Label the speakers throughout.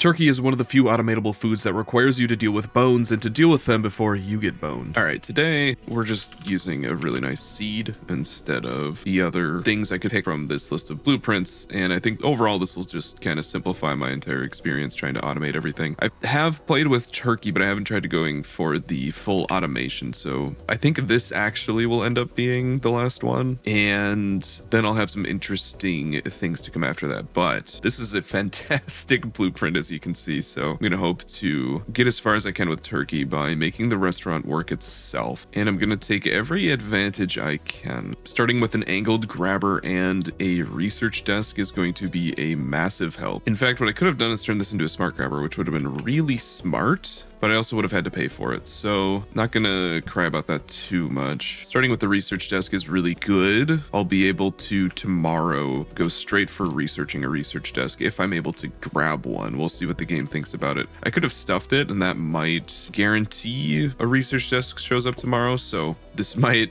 Speaker 1: Turkey is one of the few automatable foods that requires you to deal with bones and to deal with them before you get boned. All right, today we're just using a really nice seed instead of the other things I could pick from this list of blueprints. And I think overall this will just kind of simplify my entire experience trying to automate everything. I have played with Turkey, but I haven't tried going for the full automation. So I think this actually will end up being the last one. And then I'll have some interesting things to come after that. But this is a fantastic blueprint, as you can see, so I'm gonna hope to get as far as I can with Turkey by making the restaurant work itself, and I'm gonna take every advantage I can. Starting with an angled grabber and a research desk is going to be a massive help. In fact, what I could have done is turn this into a smart grabber, which would have been really smart, but I also would have had to pay for it, so not gonna cry about that too much. Starting with the research desk is really good. I'll be able to tomorrow go straight for researching a research desk if I'm able to grab one. We'll see what the game thinks about it. I could have stuffed it and that might guarantee a research desk shows up tomorrow, so this might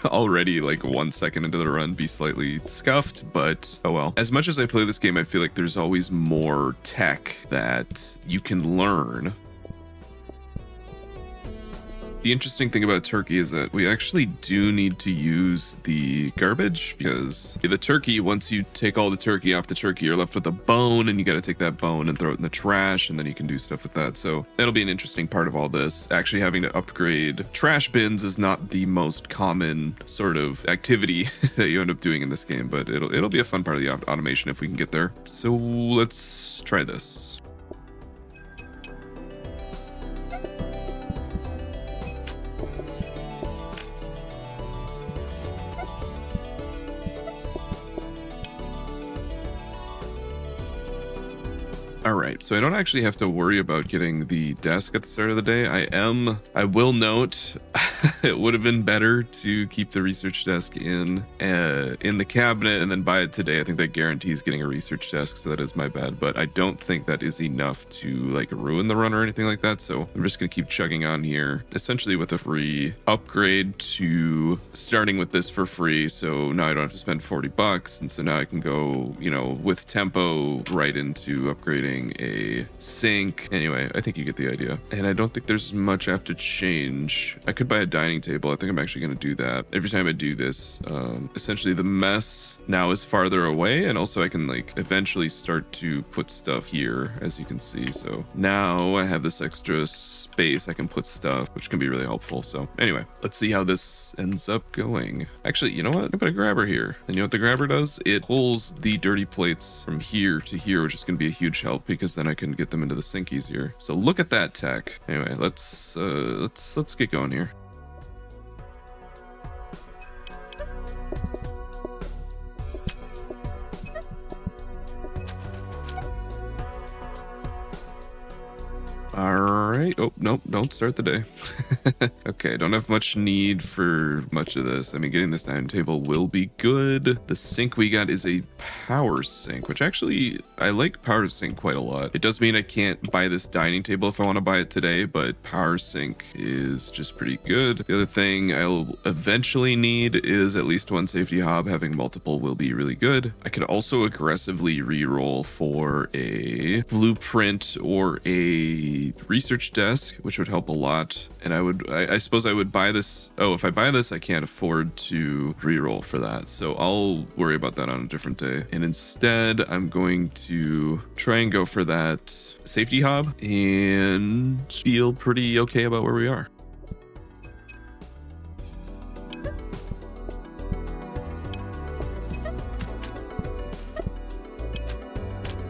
Speaker 1: already like 1 second into the run be slightly scuffed, but oh well. As much as I play this game, I feel like there's always more tech that you can learn. The interesting thing about Turkey is that we actually do need to use the garbage, because the turkey, once you take all the turkey off the turkey, you're left with a bone, and you got to take that bone and throw it in the trash, and then you can do stuff with that. So that'll be an interesting part of all this. Actually having to upgrade trash bins is not the most common sort of activity that you end up doing in this game, but it'll be a fun part of the automation if we can get there. So let's try this. All right, so I don't actually have to worry about getting the desk at the start of the day. I will note, it would have been better to keep the research desk in the cabinet and then buy it today. I think that guarantees getting a research desk, so that is my bad, but I don't think that is enough to like ruin the run or anything like that. So I'm just gonna keep chugging on here, essentially with a free upgrade to starting with this for free. So now I don't have to spend 40 bucks. And so now I can go, you know, with tempo right into upgrading a sink. Anyway, I think you get the idea. And I don't think there's much I have to change. I could buy a dining table. I think I'm actually going to do that. Every time I do this, essentially the mess now is farther away, and also I can like eventually start to put stuff here, as you can see. So now I have this extra space I can put stuff, which can be really helpful. So anyway, let's see how this ends up going. Actually, you know what? I put a grabber here, and you know what the grabber does? It pulls the dirty plates from here to here, which is going to be a huge help, because then I can get them into the sink easier. So look at that tech. Anyway, let's get going here. All right. Oh, nope. Don't start the day. Okay. Don't have much need for much of this. I mean, getting this dining table will be good. The sink we got is a power sink, which actually I like power sink quite a lot. It does mean I can't buy this dining table if I want to buy it today, but power sink is just pretty good. The other thing I'll eventually need is at least one safety hob. Having multiple will be really good. I could also aggressively reroll for a blueprint or a research desk, which would help a lot. And I suppose I would buy this. Oh, if I buy this, I can't afford to reroll for that, so I'll worry about that on a different day. And instead I'm going to try and go for that safety hob and feel pretty okay about where we are.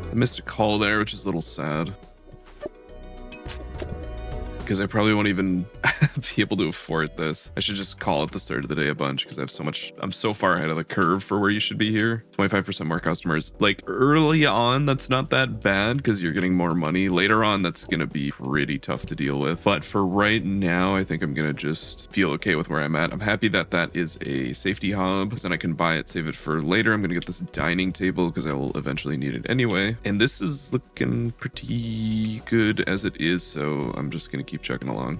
Speaker 1: I missed a call there, which is a little sad, because I probably won't even be able to afford this. I should just call at the start of the day a bunch, because I have so much. I'm so far ahead of the curve for where you should be here. 25% more customers. Like early on, that's not that bad because you're getting more money. Later on, that's going to be pretty tough to deal with. But for right now, I think I'm going to just feel okay with where I'm at. I'm happy that that is a safety hob, because then I can buy it, save it for later. I'm going to get this dining table because I will eventually need it anyway. And this is looking pretty good as it is, so I'm just going to keep chugging along.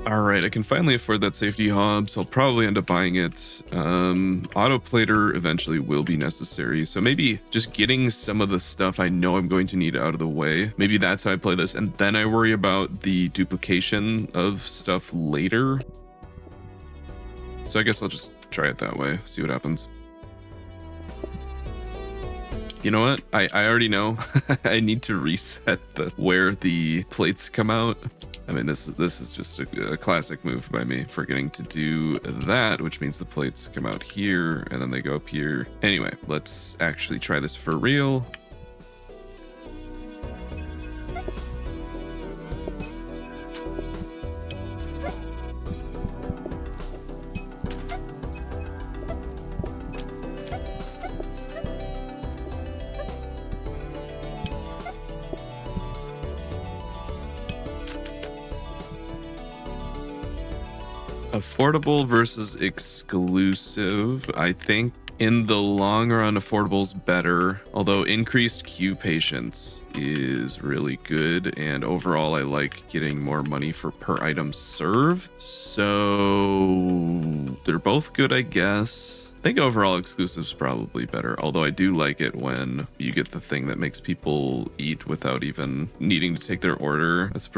Speaker 1: All right, I can finally afford that safety hob, so I'll probably end up buying it. Auto plater eventually will be necessary, so maybe just getting some of the stuff I know I'm going to need out of the way. Maybe that's how I play this, and then I worry about the duplication of stuff later. So I guess I'll just try it that way, see what happens. You know what? I already know. I need to reset where the plates come out. I mean, this is just a classic move by me, forgetting to do that, which means the plates come out here and then they go up here. Anyway, let's actually try this for real. Affordable versus exclusive. I think in the long run, affordable's better, although increased queue patience is really good, and overall I like getting more money for per item served. So they're both good, I guess. I think overall exclusive's probably better, although I do like it when you get the thing that makes people eat without even needing to take their order. This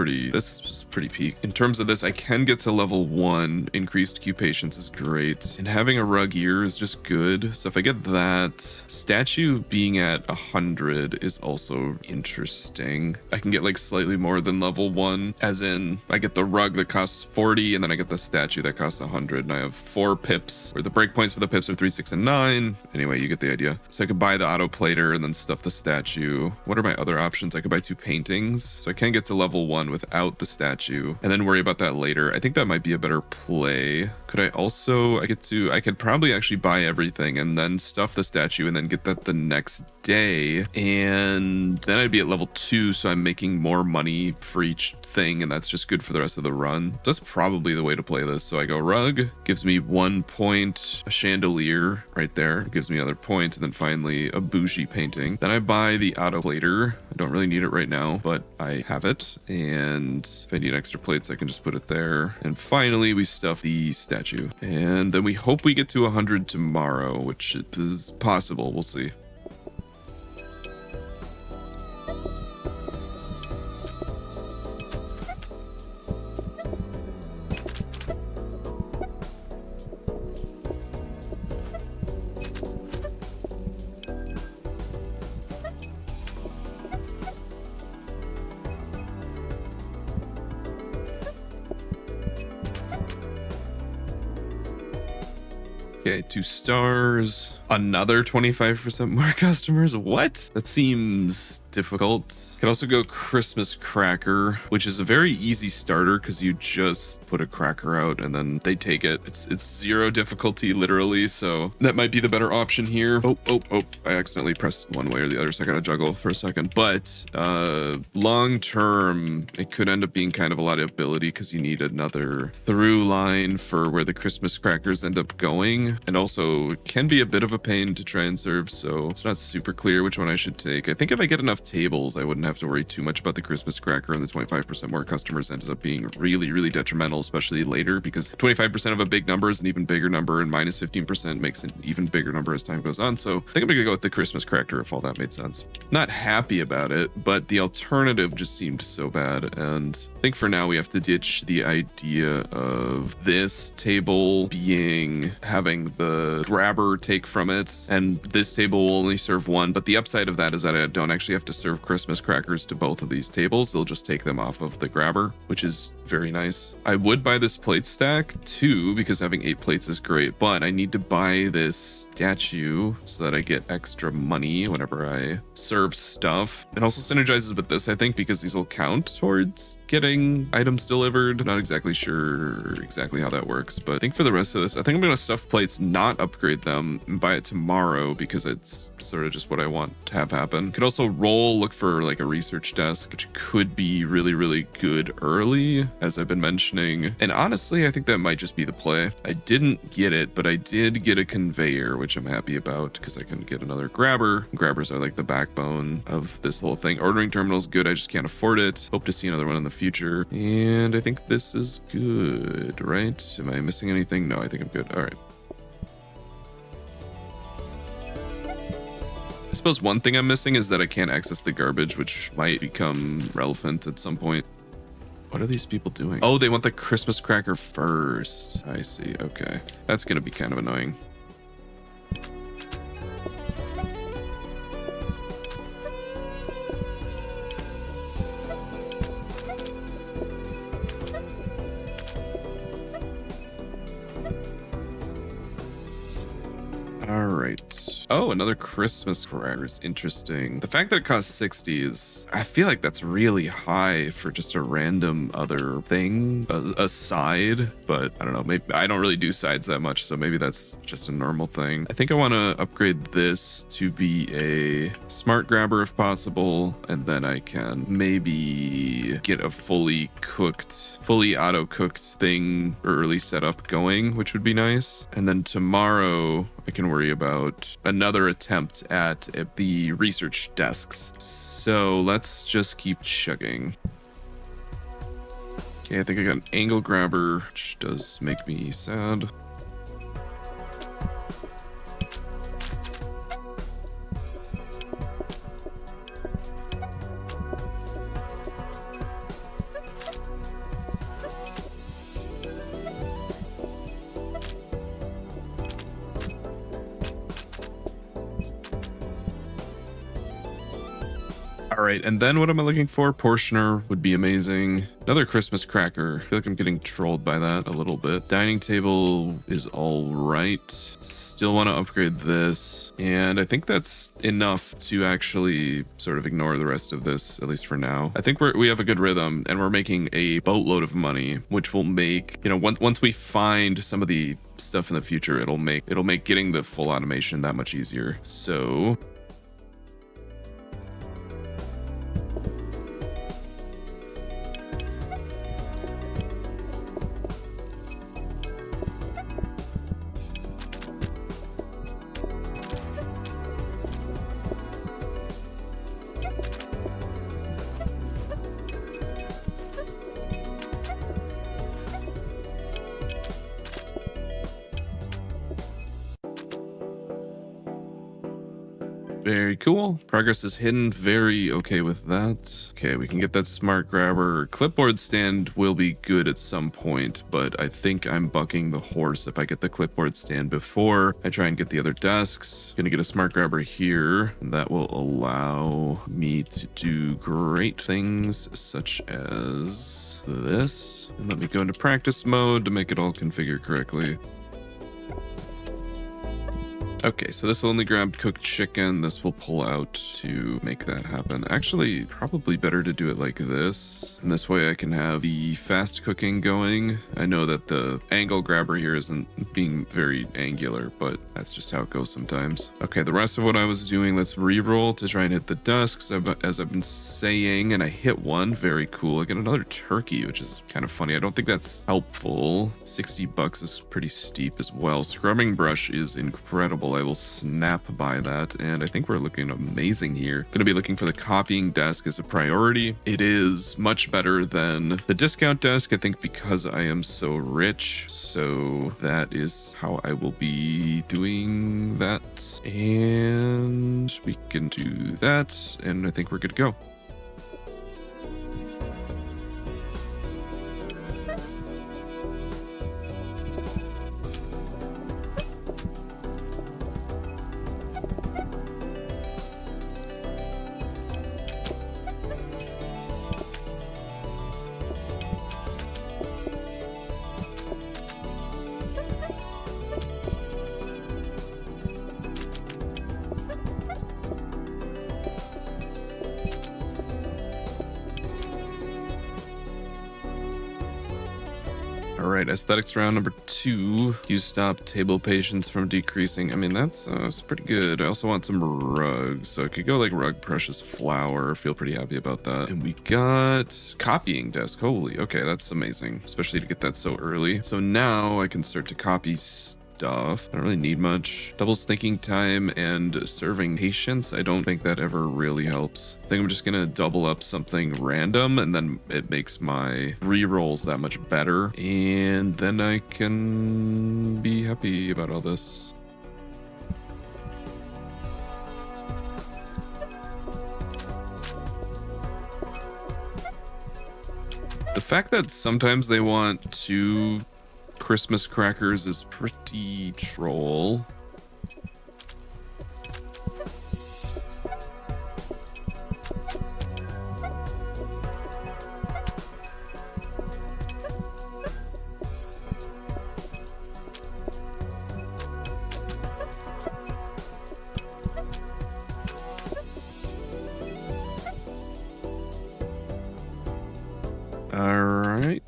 Speaker 1: is pretty peak. In terms of this, I can get to level 1. Increased queue patience is great, and having a rug ear is just good. So if I get that, statue being at 100 is also interesting. I can get like slightly more than level 1, as in I get the rug that costs 40, and then I get the statue that costs 100, and I have 4 pips, where the breakpoints for the pips are 3, 6, and 9. Anyway, you get the idea. So I could buy the auto plater and then stuff the statue. What are my other options? I could buy 2 paintings, so I can get to level 1 without the statue and then worry about that later. I think that might be a better play. Could I also, I could probably actually buy everything and then stuff the statue and then get that the next day, and then I'd be at level 2, so I'm making more money for each thing, and that's just good for the rest of the run. That's probably the way to play this. So I go rug, gives me 1 point, a chandelier right there, gives me another point, and then finally a bougie painting. Then I buy the auto plater. I don't really need it right now, but I have it, and if I need extra plates, I can just put it there. And finally, we stuff the statue, and then we hope we get to 100 tomorrow, which is possible. We'll see. Okay, 2 stars. Another 25% more customers. What? That seems difficult. Could also go Christmas cracker, which is a very easy starter because you just put a cracker out and then they take it. It's 0 difficulty literally, so that might be the better option here. Oh, I accidentally pressed one way or the other, so I gotta juggle for a second. But long term, it could end up being kind of a lot of ability because you need another through line for where the Christmas crackers end up going, and also it can be a bit of a pain to try and serve, so it's not super clear which one I should take. I think if I get enough tables, I wouldn't have to worry too much about the Christmas cracker, and the 25% more customers ended up being really, really detrimental, especially later, because 25% of a big number is an even bigger number, and minus 15% makes an even bigger number as time goes on. So I think I'm gonna go with the Christmas cracker if all that made sense. Not happy about it, but the alternative just seemed so bad, and I think for now we have to ditch the idea of this table having the grabber take from it, and this table will only serve 1, but the upside of that is that I don't actually have to serve Christmas crackers to both of these tables. They'll just take them off of the grabber, which is very nice. I would buy this plate stack too, because having 8 plates is great, but I need to buy this statue so that I get extra money whenever I serve stuff. It also synergizes with this, I think, because these will count towards getting items delivered. Not exactly sure exactly how that works, but I think for the rest of this, I think I'm going to stuff plates, not upgrade them, and buy it tomorrow because it's sort of just what I want to have happen. Could also look for like a research desk, which could be really, really good early, as I've been mentioning. And honestly, I think that might just be the play. I didn't get it, but I did get a conveyor, which I'm happy about because I can get another grabber. Grabbers are like the backbone of this whole thing. Ordering terminal's good. I just can't afford it. Hope to see another one in the future. And I think this is good, right? Am I missing anything? No, I think I'm good. All right. I suppose one thing I'm missing is that I can't access the garbage, which might become relevant at some point. What are these people doing? Oh, they want the Christmas cracker first. I see. Okay. That's going to be kind of annoying. All right. Oh, another Christmas crackers. Interesting. The fact that it costs 60 is, I feel like that's really high for just a random other thing, a side, but I don't know. Maybe I don't really do sides that much, so maybe that's just a normal thing. I think I want to upgrade this to be a smart grabber if possible, and then I can maybe get a fully auto cooked thing early setup going, which would be nice. And then tomorrow I can worry about another attempt at the research desks. So let's just keep chugging. Okay, I think I got an angle grabber, which does make me sad. All right, and then what am I looking for? Portioner would be amazing. Another Christmas cracker. I feel like I'm getting trolled by that a little bit. Dining table is all right. Still want to upgrade this. And I think that's enough to actually sort of ignore the rest of this, at least for now. I think we have a good rhythm, and we're making a boatload of money, which will make, you know, once we find some of the stuff in the future, it'll make getting the full automation that much easier. So very cool. Progress is hidden. Very okay with that. Okay, we can get that smart grabber. Clipboard stand will be good at some point, but I think I'm bucking the horse if I get the clipboard stand before I try and get the other desks. Gonna get a smart grabber here, and that will allow me to do great things such as this. And let me go into practice mode to make it all configure correctly. Okay, so this will only grab cooked chicken. This will pull out to make that happen. Actually, probably better to do it like this. And this way I can have the fast cooking going. I know that the angle grabber here isn't being very angular, but that's just how it goes sometimes. Okay, the rest of what I was doing, let's re-roll to try and hit the desks, as I've been saying, and I hit one. Very cool. I get another turkey, which is kind of funny. I don't think that's helpful. 60 bucks is pretty steep as well. Scrubbing brush is incredible. I will snap by that, and I think we're looking amazing here. Gonna be looking for the copying desk as a priority. It is much better than the discount desk, I think, because I am so rich. So that is how I will be doing that, and we can do that, and I think we're good to go. All right, aesthetics round number 2. You stop table patience from decreasing. I mean, that's pretty good. I also want some rugs, so I could go like rug precious flower. Feel pretty happy about that. And we got copying desk. Holy, okay, that's amazing, especially to get that so early. So now I can start to copy stuff. I don't really need much. Doubles thinking time and serving patience. I don't think that ever really helps. I think I'm just gonna double up something random, and then it makes my rerolls that much better, and then I can be happy about all this. The fact that sometimes they want 2 Christmas crackers is pretty troll. All right.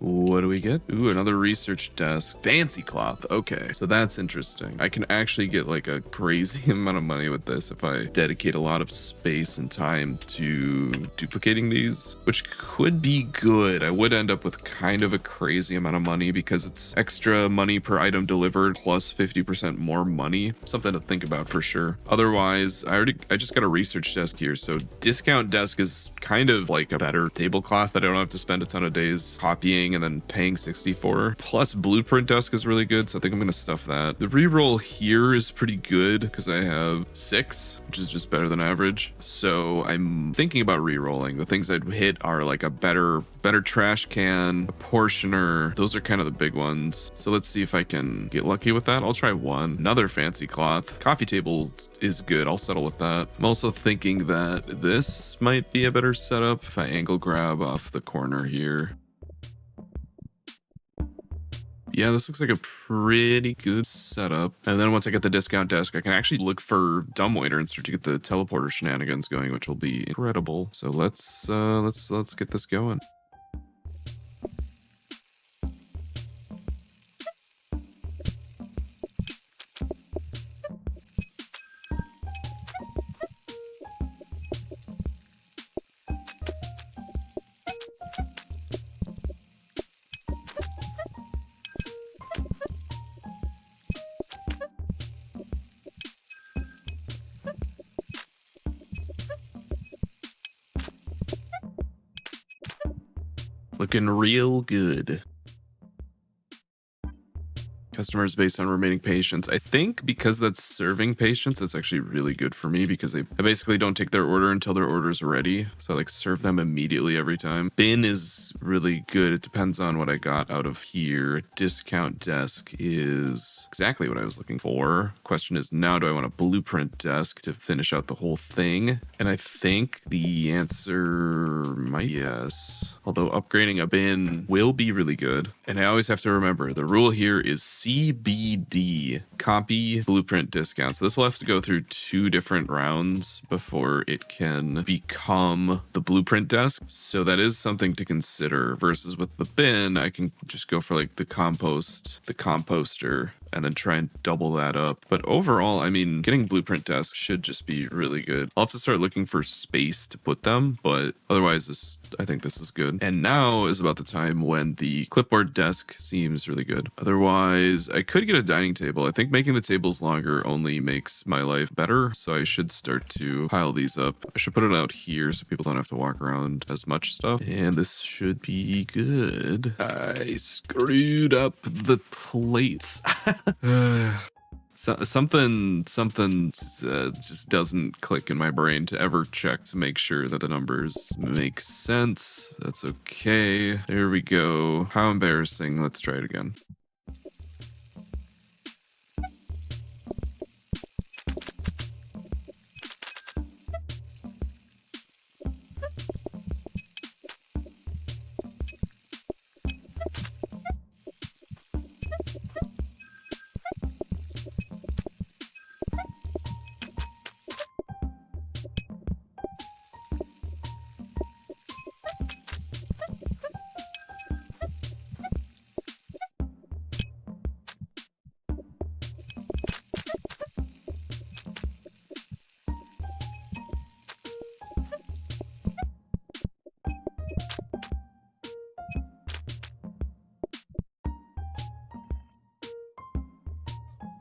Speaker 1: What do we get? Ooh, another research desk. Fancy cloth. Okay, so that's interesting. I can actually get like a crazy amount of money with this if I dedicate a lot of space and time to duplicating these, which could be good. I would end up with kind of a crazy amount of money because it's extra money per item delivered plus 50% more money. Something to think about for sure. Otherwise, I just got a research desk here, so discount desk is kind of like a better tablecloth that I don't have to spend a ton of days copying and then paying 60 for. Plus blueprint desk is really good, so I think I'm gonna stuff that. The reroll here is pretty good because I have 6, which is just better than average. So I'm thinking about rerolling. The things I'd hit are like a better trash can, a portioner. Those are kind of the big ones. So let's see if I can get lucky with that. I'll try 1. Another fancy cloth. Coffee table is good. I'll settle with that. I'm also thinking that this might be a better setup if I angle grab off the corner here. Yeah, this looks like a pretty good setup. And then once I get the discount desk, I can actually look for dumbwaiter and start to get the teleporter shenanigans going, which will be incredible. So let's get this going. Looking real good. Customers based on remaining patience. I think because that's serving patience, it's actually really good for me because I basically don't take their order until their order's ready. So I like serve them immediately every time. Bin is really good. It depends on what I got out of here. Discount desk is exactly what I was looking for. Question is now, do I want a blueprint desk to finish out the whole thing? And I think the answer might yes. Although upgrading a bin will be really good. And I always have to remember the rule here is CBD, copy blueprint discount. So this will have to go through 2 different rounds before it can become the blueprint desk. So that is something to consider versus with the bin, I can just go for like the composter, and then try and double that up. But overall, I mean, getting blueprint desks should just be really good. I'll have to start looking for space to put them, but otherwise I think this is good. And now is about the time when the clipboard desk seems really good. Otherwise, I could get a dining table. I think making the tables longer only makes my life better, so I should start to pile these up. I should put it out here so people don't have to walk around as much stuff. And this should be good. I screwed up the plates. Something just doesn't click in my brain to ever check to make sure that the numbers make sense. That's okay. There we go. How embarrassing. Let's try it again.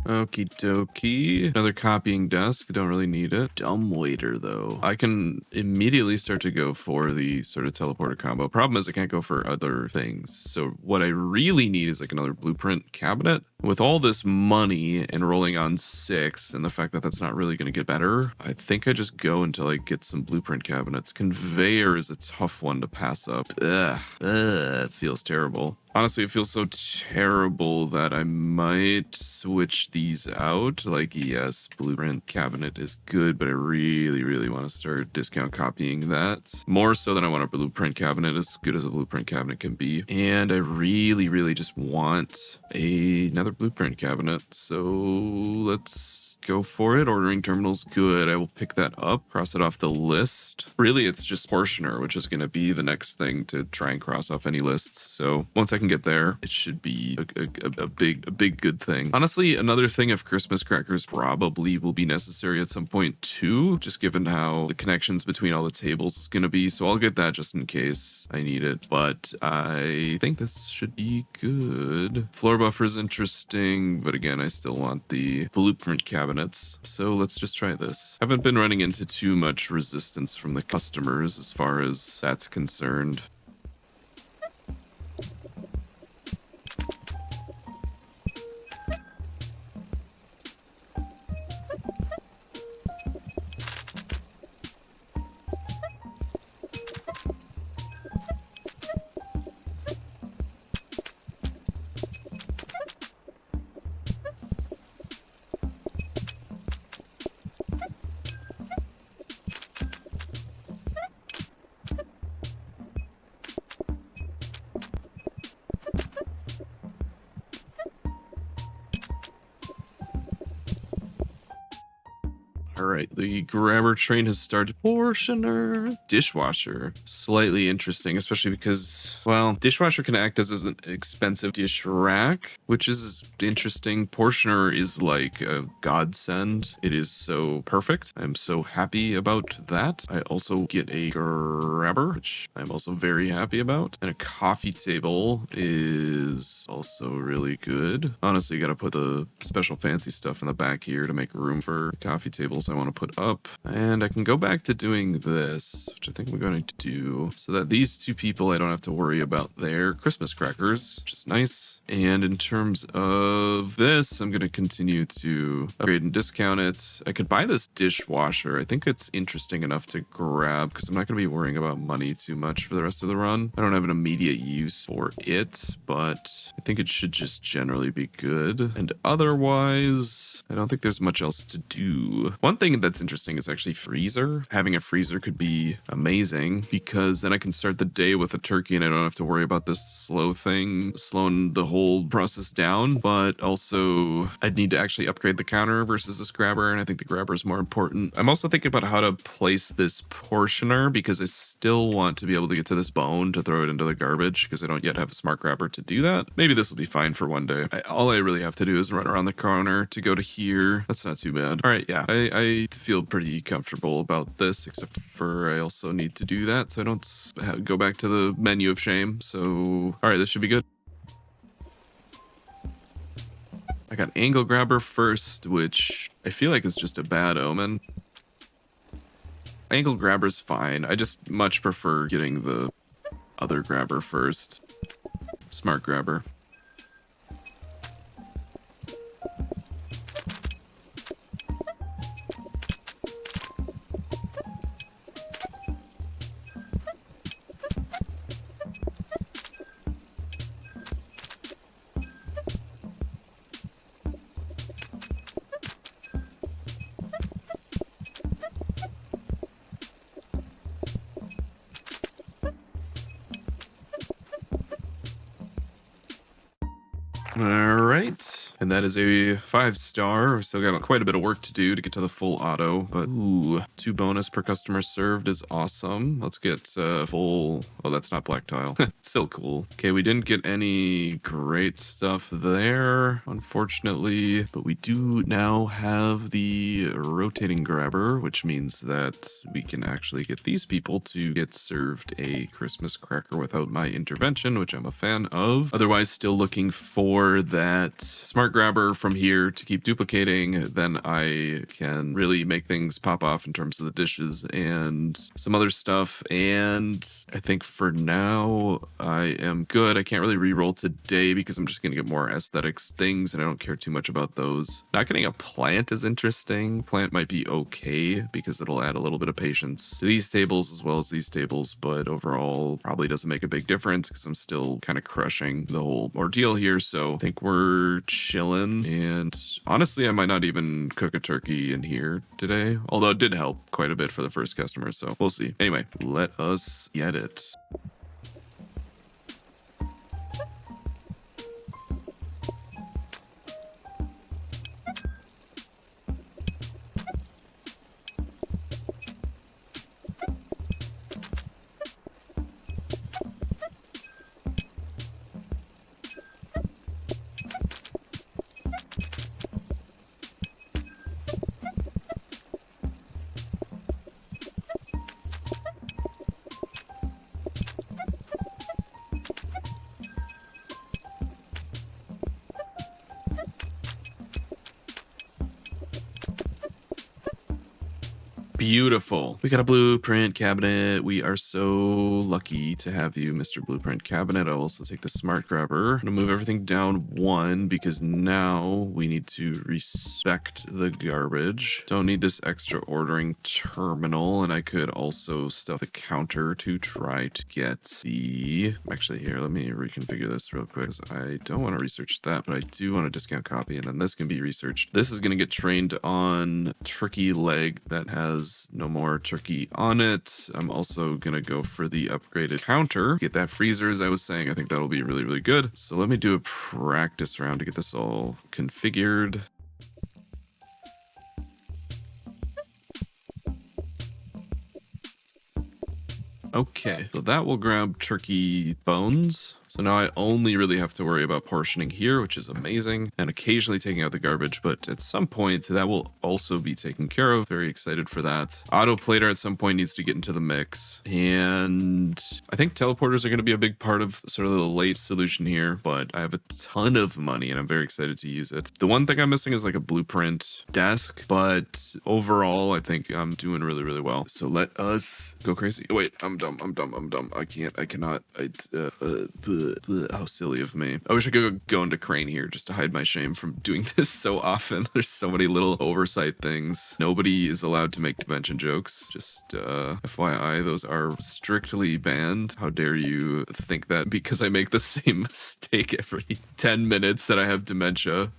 Speaker 1: Okie dokie. Another copying desk. Don't really need it. Dumb waiter, though. I can immediately start to go for the sort of teleporter combo. Problem is I can't go for other things. So what I really need is like another blueprint cabinet. With all this money and rolling on 6 and the fact that that's not really going to get better, I think I just go until I get some blueprint cabinets. Conveyor is a tough one to pass up. Ugh. It feels terrible. Honestly, it feels so terrible that I might switch these out. Like, yes, blueprint cabinet is good, but I really, really want to start discount copying that. More so than I want a blueprint cabinet, as good as a blueprint cabinet can be. And I really, really just want another blueprint cabinet. So let's go for it. Ordering terminal's good. I will pick that up, cross it off the list. Really, it's just portioner, which is going to be the next thing to try and cross off any lists. So once I can get there, it should be a big good thing. Honestly, another thing of Christmas crackers probably will be necessary at some point too, just given how the connections between all the tables is going to be. So I'll get that just in case I need it. But I think this should be good. Floor buffer is interesting, but again, I still want the blueprint cabinets. So let's just try this. Haven't been running into too much resistance from the customers as far as that's concerned. All right, the grabber train has started. Portioner. Dishwasher. Slightly interesting, especially because, well, dishwasher can act as an expensive dish rack, which is interesting. Portioner is like a godsend. It is so perfect. I'm so happy about that. I also get a grabber, which I'm also very happy about. And a coffee table is also really good. Honestly, you gotta put the special fancy stuff in the back here to make room for coffee tables I want to put up. And I can go back to doing this, which I think we're going to do, so that these two people, I don't have to worry about their Christmas crackers, which is nice. And in terms of this, I'm going to continue to upgrade and discount it. I could buy this dishwasher. I think it's interesting enough to grab because I'm not going to be worrying about money too much for the rest of the run. I don't have an immediate use for it, but I think it should just generally be good. And otherwise, I don't think there's much else to do. One thing that's interesting is actually freezer. Having a freezer could be amazing because then I can start the day with a turkey and I don't have to worry about this slow thing slowing the whole process down. But also I'd need to actually upgrade the counter versus this grabber, and I think the grabber is more important. I'm also thinking about how to place this portioner because I still want to be able to get to this bone to throw it into the garbage because I don't yet have a smart grabber to do that. Maybe this will be fine for one day. All I really have to do is run around the corner to go to here. That's not too bad. All right, yeah, I feel pretty comfortable about this, except for I also need to do that so I don't go back to the menu of shame. So, all right, this should be good. I got angle grabber first, which I feel like is just a bad omen. Angle grabber's fine. I just much prefer getting the other grabber first. Smart grabber. All right, and that is a 5-star. We still got quite a bit of work to do to get to the full auto, but ooh, 2 bonus per customer served is awesome. Let's get full. Oh, that's not black tile. Still cool. Okay, we didn't get any great stuff there, unfortunately, but we do now have the rotating grabber, which means that we can actually get these people to get served a Christmas cracker without my intervention, which I'm a fan of. Otherwise, still looking for that smart smart grabber from here to keep duplicating, then I can really make things pop off in terms of the dishes and some other stuff. And I think for now I am good. I can't really re-roll today because I'm just going to get more aesthetics things and I don't care too much about those. Not getting a plant is interesting. Plant might be okay because it'll add a little bit of patience to these tables as well as these tables, but overall probably doesn't make a big difference because I'm still kind of crushing the whole ordeal here. So I think we're chilling, and honestly I might not even cook a turkey in here today, although it did help quite a bit for the first customer, so we'll see. Anyway, let us get it. Beautiful. We got a blueprint cabinet. We are so lucky to have you, Mr. Blueprint Cabinet. I'll also take the smart grabber. I'm gonna move everything down 1 because now we need to respect the garbage. Don't need this extra ordering terminal, and I could also stuff the counter to try to get the... Actually, here, let me reconfigure this real quick. I don't want to research that, but I do want a discount copy, and then this can be researched. This is gonna get trained on turkey leg that has no more turkey on it. I'm also gonna go for the upgraded counter, get that freezer as I was saying. I think that'll be really, really good. So let me do a practice round to get this all configured. Okay, so that will grab turkey bones. So now I only really have to worry about portioning here, which is amazing, and occasionally taking out the garbage, but at some point that will also be taken care of. Very excited for that. Auto plater at some point needs to get into the mix, and I think teleporters are going to be a big part of sort of the late solution here, but I have a ton of money and I'm very excited to use it. The one thing I'm missing is like a blueprint desk, but overall I think I'm doing really, really well. So let us go crazy. Wait, I'm dumb. I cannot. How silly of me. I wish I could go into Crane here just to hide my shame from doing this so often. There's so many little oversight things. Nobody is allowed to make dimension jokes. Just FYI, those are strictly banned. How dare you think that because I make the same mistake every 10 minutes that I have dementia.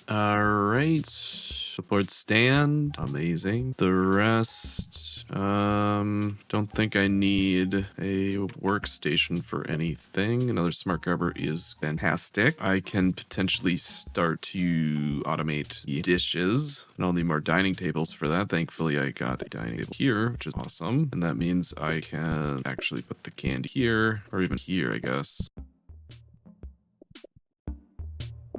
Speaker 1: All right, support stand, amazing. The rest, don't think I need a workstation for anything. Another smart grabber is fantastic. I can potentially start to automate the dishes, and I'll need more dining tables for that. Thankfully, I got a dining table here, which is awesome, and that means I can actually put the candy here, or even here, I guess.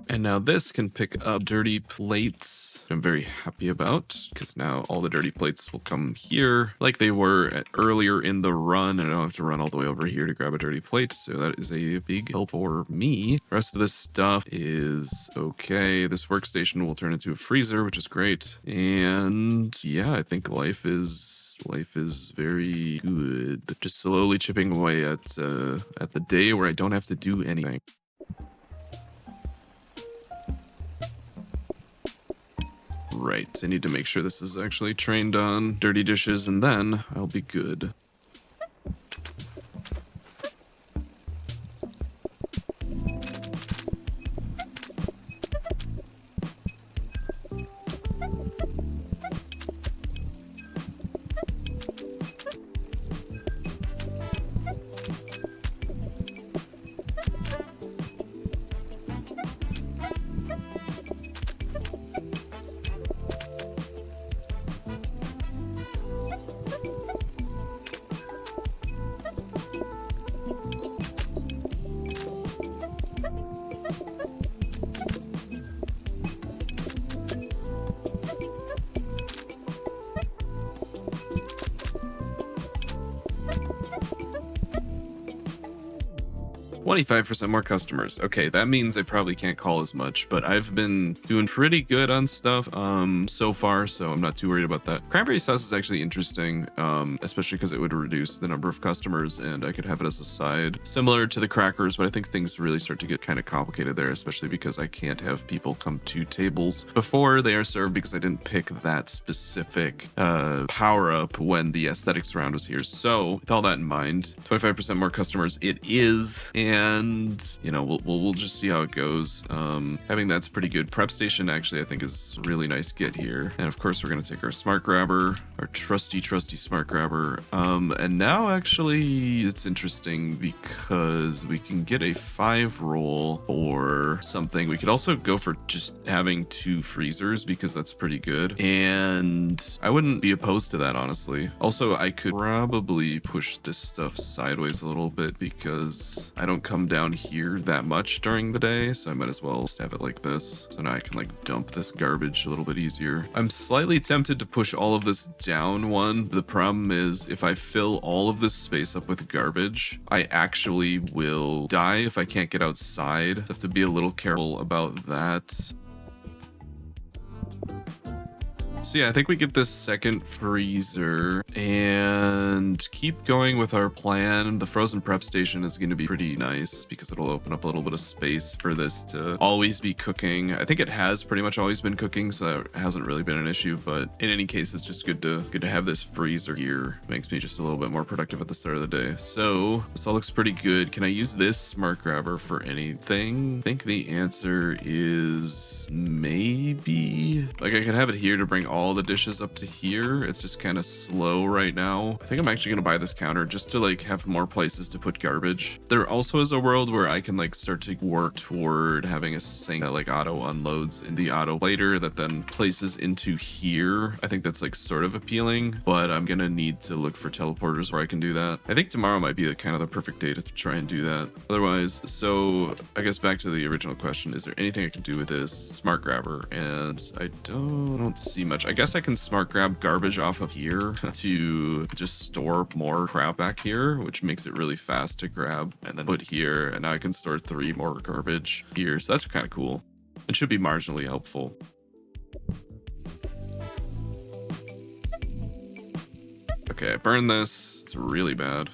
Speaker 1: And now this can pick up dirty plates. I'm very happy about because now all the dirty plates will come here like they were earlier in the run, and I don't have to run all the way over here to grab a dirty plate. So that is a big help for me. The rest of this stuff is okay. This workstation will turn into a freezer, which is great. And yeah, I think life is very good. Just slowly chipping away at the day where I don't have to do anything. Right, I need to make sure this is actually trained on dirty dishes, and then I'll be good. 25% more customers. Okay, that means I probably can't call as much, but I've been doing pretty good on stuff so far, so I'm not too worried about that. Cranberry sauce is actually interesting, especially because it would reduce the number of customers and I could have it as a side. Similar to the crackers, but I think things really start to get kind of complicated there, especially because I can't have people come to tables before they are served because I didn't pick that specific power up when the aesthetics round was here. So with all that in mind, 25% more customers it is, and you know, we'll just see how it goes. Having that's pretty good. Prep station actually I think is a really nice get here, and of course we're going to take our smart grabber, our trusty smart grabber, and now actually it's interesting because we can get a 5 roll or something. We could also go for just having 2 freezers because that's pretty good, and I wouldn't be opposed to that honestly. Also, I could probably push this stuff sideways a little bit because I don't come down here that much during the day, so I might as well just have it like this. So now I can like dump this garbage a little bit easier. I'm slightly tempted to push all of this down one. The problem is if I fill all of this space up with garbage, I actually will die if I can't get outside. I have to be a little careful about that. So yeah, I think we get this second freezer and keep going with our plan. The frozen prep station is going to be pretty nice because it'll open up a little bit of space for this to always be cooking. I think it has pretty much always been cooking, so that hasn't really been an issue, but in any case, it's just good to have this freezer here. Makes me just a little bit more productive at the start of the day. So this all looks pretty good. Can I use this smart grabber for anything? I think the answer is maybe. Like I could have it here to bring all the dishes up to here. It's just kind of slow right now. I think I'm actually going to buy this counter just to like have more places to put garbage. There also is a world where I can like start to work toward having a sink that like auto unloads in the auto later that then places into here. I think that's like sort of appealing, but I'm going to need to look for teleporters where I can do that. I think tomorrow might be the kind of the perfect day to try and do that. Otherwise, so I guess back to the original question, is there anything I can do with this smart grabber? And I don't see much. I guess I can smart grab garbage off of here to just store more crap back here, which makes it really fast to grab and then put here. And now I can store 3 more garbage here. So that's kind of cool. It should be marginally helpful. Okay, I burned this. It's really bad.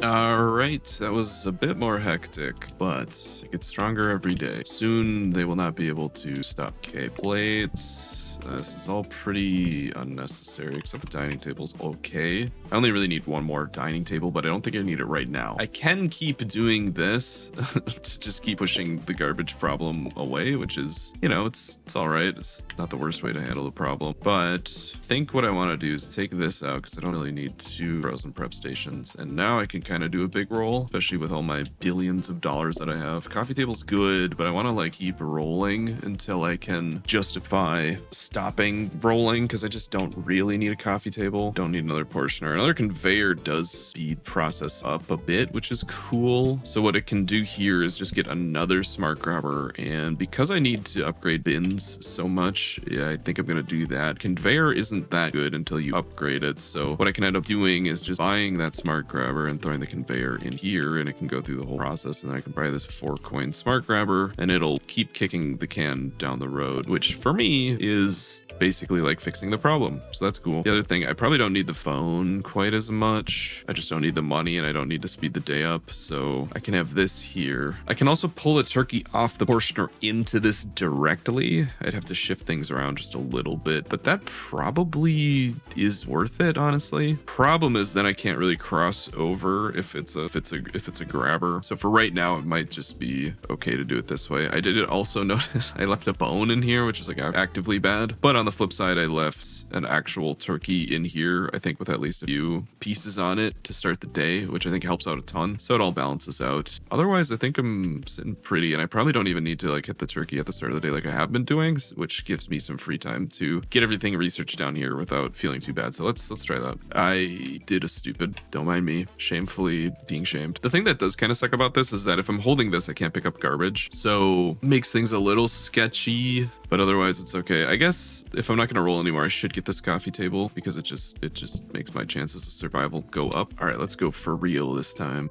Speaker 1: All right, that was a bit more hectic, but it gets stronger every day. Soon they will not be able to stop. Okay, plates. This is all pretty unnecessary, except the dining table's okay. I only really need 1 more dining table, but I don't think I need it right now. I can keep doing this to just keep pushing the garbage problem away, which is, you know, it's all right. It's not the worst way to handle the problem. But I think what I want to do is take this out because I don't really need 2 frozen prep stations. And now I can kind of do a big roll, especially with all my billions of dollars that I have. Coffee table's good, but I want to like keep rolling until I can justify stopping rolling because I just don't really need a coffee table. Don't need another portioner. Another conveyor does speed process up a bit, which is cool. So what it can do here is just get another smart grabber. And because I need to upgrade bins so much, yeah, I think I'm going to do that. Conveyor isn't that good until you upgrade it. So what I can end up doing is just buying that smart grabber and throwing the conveyor in here, and it can go through the whole process. And then I can buy this 4-coin smart grabber, and it'll keep kicking the can down the road, which for me is basically like fixing the problem. So that's cool. The other thing, I probably don't need the phone quite as much. I just don't need the money, and I don't need to speed the day up. So I can have this here. I can also pull the turkey off the portioner into this directly. I'd have to shift things around just a little bit, but that probably is worth it, honestly. Problem is then I can't really cross over if it's a grabber. So for right now, it might just be okay to do it this way. I did also notice I left a bone in here, which is like actively bad. But on the flip side, I left an actual turkey in here, I think with at least a few pieces on it to start the day, which I think helps out a ton. So it all balances out. Otherwise, I think I'm sitting pretty, and I probably don't even need to like hit the turkey at the start of the day like I have been doing, which gives me some free time to get everything researched down here without feeling too bad. So let's try that. I did a stupid, don't mind me, shamefully being shamed. The thing that does kind of suck about this is that if I'm holding this, I can't pick up garbage. So makes things a little sketchy, but otherwise it's okay. I guess if I'm not going to roll anymore, I should get this coffee table because it just makes my chances of survival go up. All right, let's go for real this time.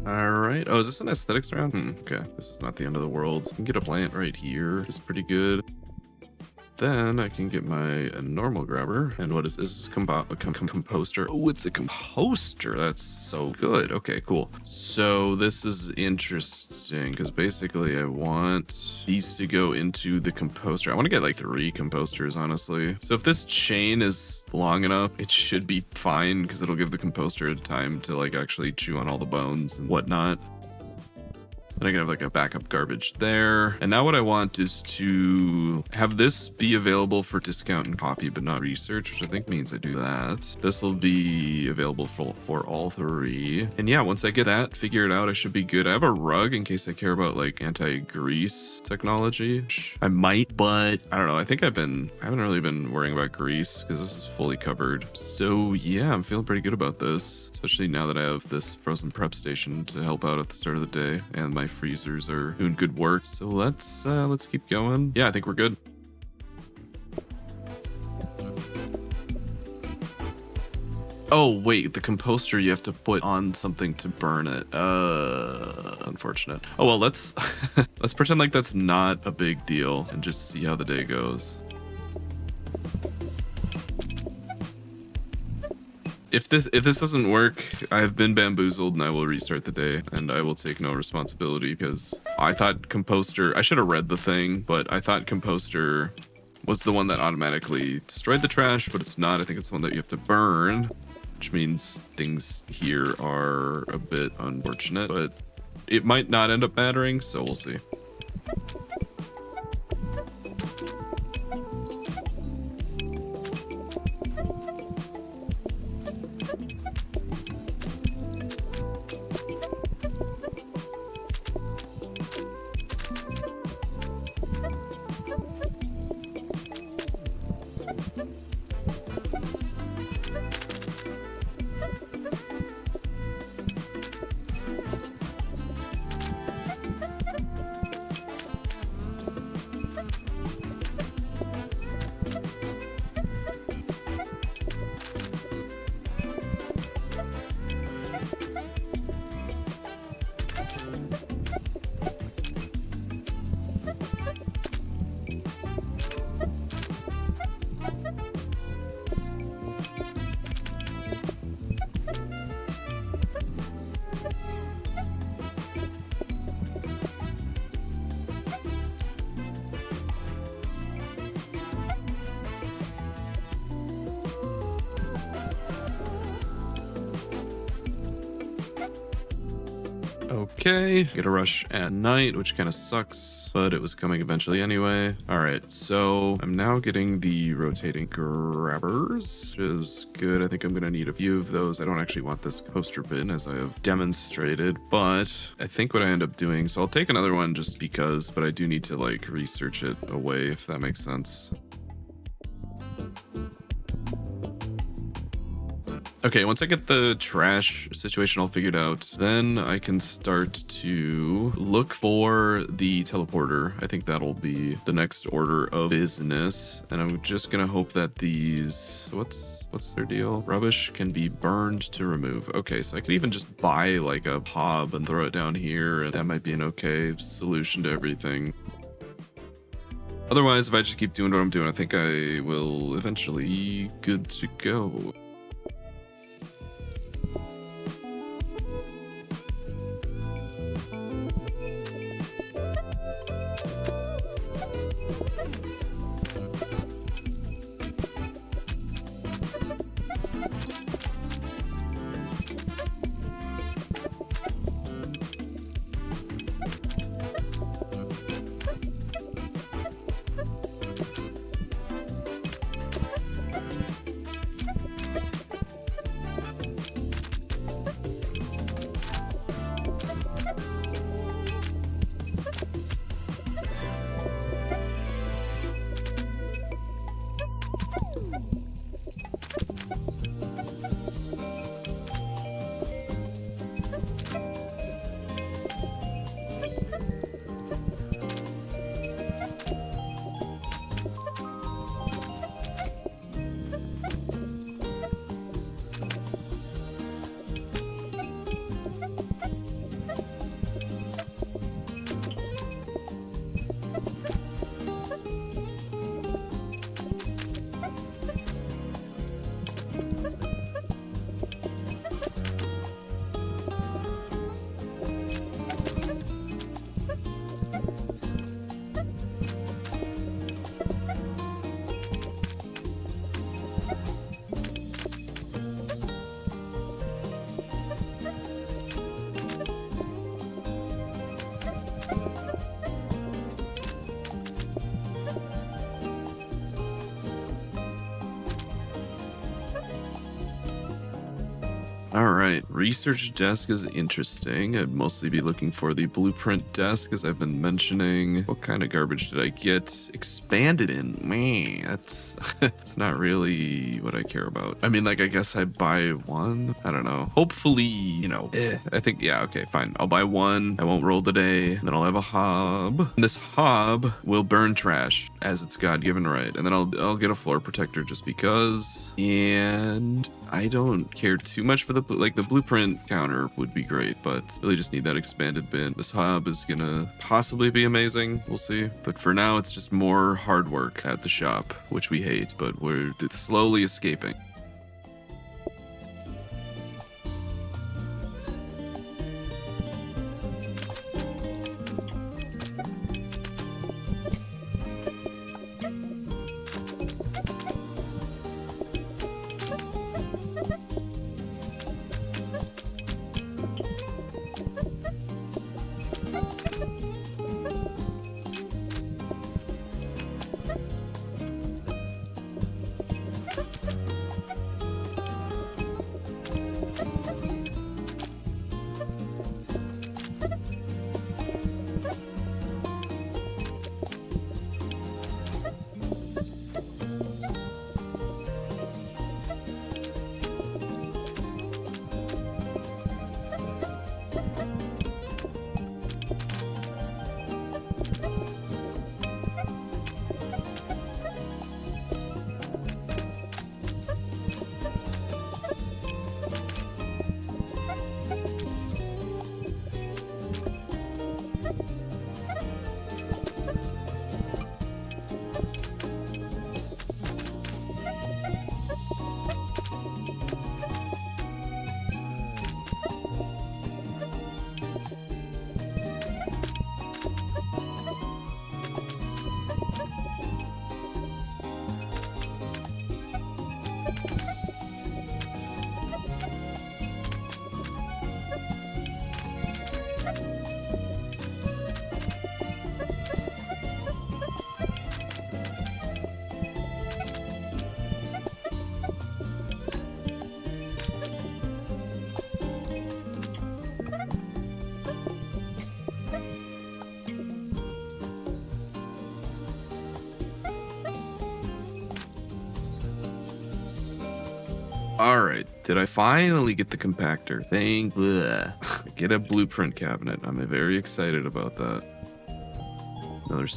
Speaker 1: All right. Oh, is this an aesthetics round? Okay. This is not the end of the world. I can get a plant right here, which is pretty good. Then I can get my normal grabber. And what is this? Composter. Oh, it's a composter. That's so good. Okay, cool. So this is interesting because basically I want these to go into the composter. I want to get like 3 composters, honestly. So if this chain is long enough, it should be fine because it'll give the composter time to like actually chew on all the bones and whatnot. Then I can have like a backup garbage there. And now what I want is to have this be available for discount and copy, but not research, which I think means I do that. This will be available for all 3. And yeah, once I get that figured out, I should be good. I have a rug in case I care about like anti-grease technology. I might, but I don't know. I haven't really been worrying about grease because this is fully covered. So yeah, I'm feeling pretty good about this, especially now that I have this frozen prep station to help out at the start of the day, and my freezers are doing good work. So let's keep going. Yeah, I think we're good. Oh wait, the composter you have to put on something to burn it. Unfortunate. Oh well, let's let's pretend like that's not a big deal and just see how the day goes. If this doesn't work, I've been bamboozled and I will restart the day and I will take no responsibility because I thought composter, I should have read the thing, but I thought composter was the one that automatically destroyed the trash, but it's not. I think it's the one that you have to burn, which means things here are a bit unfortunate, but it might not end up mattering, so we'll see. Okay, get a rush at night, which kind of sucks, but it was coming eventually anyway. All right, so I'm now getting the rotating grabbers, which is good. I think I'm gonna need a few of those. I don't actually want this coaster bin as I have demonstrated, but I think what I end up doing, so I'll take another one just because, but I do need to like research it away, if that makes sense. Okay, once I get the trash situation all figured out, then I can start to look for the teleporter. I think that'll be the next order of business. And I'm just gonna hope that these, what's their deal? Rubbish can be burned to remove. Okay, so I could even just buy like a hob and throw it down here, and that might be an okay solution to everything. Otherwise, if I just keep doing what I'm doing, I think I will eventually be good to go. All right, research desk is interesting. I'd mostly be looking for the blueprint desk, as I've been mentioning. What kind of garbage did I get expanded in? Man, that's it's not really what I care about. I mean, like, I guess I buy one. I don't know. Hopefully, you know, I think, yeah, okay, fine. I'll buy one. I won't roll the day. Then I'll have a hob. And this hob will burn trash as its God-given right. And then I'll get a floor protector just because. And I don't care too much for the blueprint counter would be great, but really just need that expanded bin. This hob is gonna possibly be amazing. We'll see. But for now, it's just more hard work at the shop, which we hate, but we're slowly escaping. All right, did I finally get the compactor? Thank get a blueprint cabinet. I'm very excited about that. Another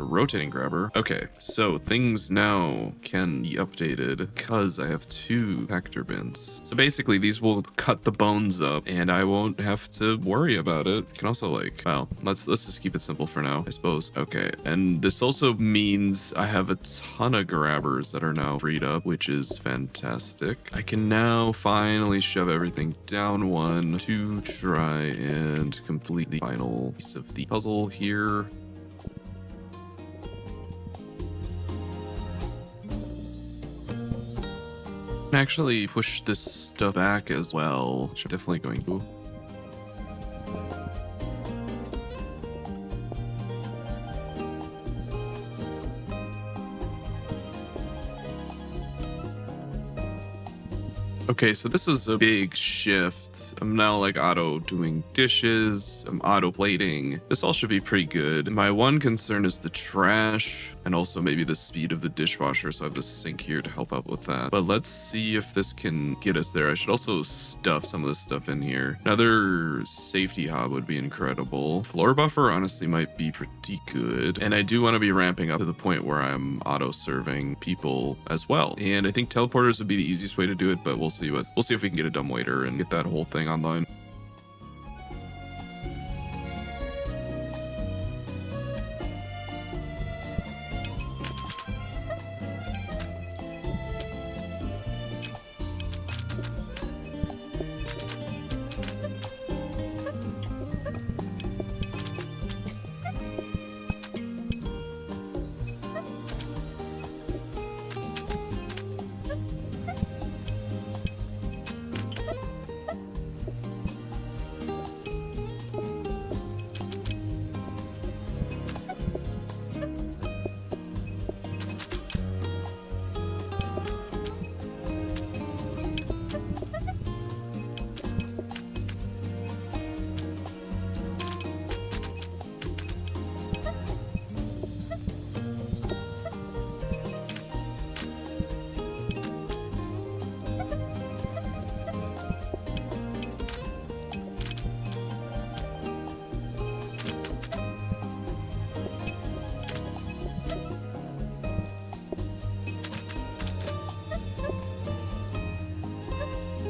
Speaker 1: rotating grabber. Okay, so things now can be updated because I have 2 compactor bins. So basically these will cut the bones up and I won't have to worry about it. You can also like, well, let's just keep it simple for now, I suppose. Okay, and this also means I have a ton of grabbers that are now freed up, which is fantastic. I can now finally shove everything down one to try and complete the final piece of the puzzle here. Actually push this stuff back as well, which I'm definitely going to. Okay, so this is a big shift. I'm now like auto doing dishes, I'm auto plating. This all should be pretty good. My one concern is the trash and also maybe the speed of the dishwasher. So I have this sink here to help out with that. But let's see if this can get us there. I should also stuff some of this stuff in here. Another safety hob would be incredible. Floor buffer honestly might be pretty good. And I do want to be ramping up to the point where I'm auto serving people as well. And I think teleporters would be the easiest way to do it, but we'll see if we can get a dumbwaiter and get that whole thing online.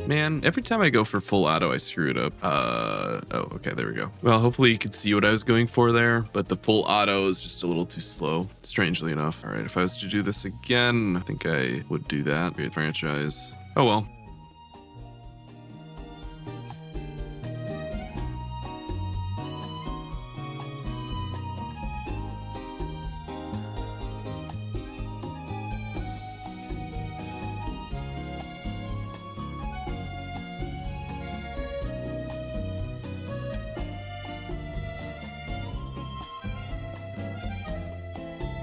Speaker 1: Man, every time I go for full auto, I screw it up. Oh, okay, there we go. Well, hopefully you could see what I was going for there, but the full auto is just a little too slow, strangely enough. All right, if I was to do this again, I think I would do that. Great franchise. Oh well.